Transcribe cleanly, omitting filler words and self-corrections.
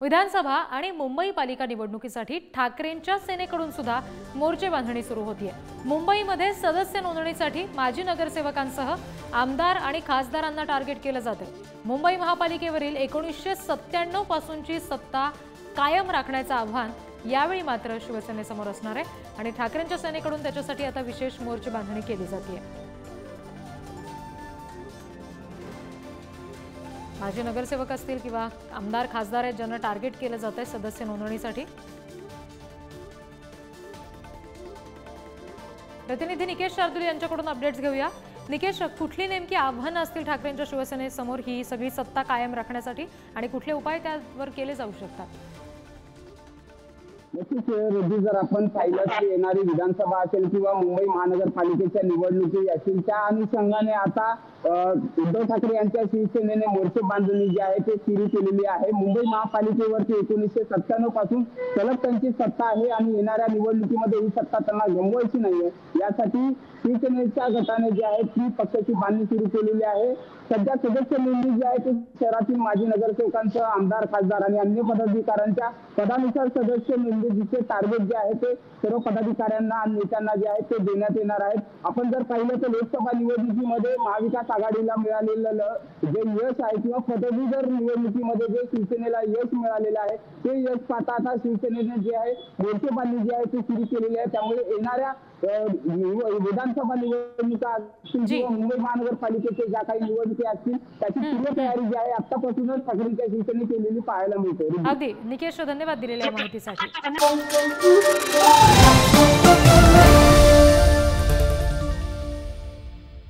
विधानसभा आणि मुंबई पालिका निवडणुकीसाठी ठाकरेंच्या सेनेकडून सुद्धा मोर्चे बांधणी सुरू होतीये। मुंबईमध्ये सदस्य नोंदणीसाठी माजी नगरसेवकांसह आमदार आणि खासदारांना टार्गेट केलं जाते। मुंबई महापालिकेवरील 1997 पासूनची सत्ता कायम राखण्याचं आव्हान यावेळी मात्र शिवसेनेसमोर असणार आहे आणि ठाकरेंच्या सेनेकडून त्याच्यासाठी आता विशेष मोर्चे बांधणी केली जाते। माजी नगरसेवक असतील किंवा आमदार खासदार आहेत ज्यांना टार्गेट केलं जात आहे सदस्य नोंदणीसाठी। प्रतिनिधी निकेश शार्दुल यांच्याकडून अपडेट्स घेऊया। निकेश, कुठली नेमकी आव्हानं असतील ठाकरेंच्या शिवसेनेसमोर ही सगळी सत्ता कायम राखण्यासाठी आणि कुठले उपाय त्यावर केले जाऊ शकतात? नक्कीच रोजी जर आपण पाहिलं तर येणारी विधानसभा असेल किंवा मुंबई महानगरपालिकेच्या निवडणुकी असतील त्या अनुषंगाने आता उद्धव ठाकरे यांच्या शिवसेनेने मोर्चे बांधणी जी आहे ते सुरू केलेली आहे। मुंबई महापालिकेवरती 1997 पासून सलग त्यांची सत्ता आहे आणि येणाऱ्या निवडणुकीमध्ये ही सत्ता त्यांना गमवायची नाहीये। यासाठी शिवसेनेच्या गटाने जे आहे ती पक्षाची बांधणी सुरू केलेली आहे। सध्या सदस्य नोंदणी जी आहे ते शहरातील माजी नगरसेवकांसह आमदार खासदार आणि अन्य पदाधिकाऱ्यांच्या पदानुसार सदस्य नोंदणीचे टार्गेट जे आहे ते सर्व पदाधिकाऱ्यांना आणि नेत्यांना जे आहे ते देण्यात येणार आहेत। आपण जर पाहिलं तर लोकसभा निवडणुकीमध्ये महाविकास आघाडीला मिळालेलं जे यश आहे किंवा पदवीधर निवडणुकीमध्ये जे शिवसेनेला यश मिळालेलं आहे ते यश पाहता आता शिवसेनेने जे आहे मोर्चे बांधणी जी आहे ती सुरू केलेली आहे। त्यामुळे येणाऱ्या विधानसभा निवडणुका किंवा मुंबई महानगरपालिकेचे ज्या काही निवडणुका असतील त्याची पूर्ण तयारी जी आहे आतापासूनच ठाकरेंच्या शिवसेने केलेली पाहायला मिळते। अगदी निकेश, धन्यवाद दिलेल्या माहितीसाठी।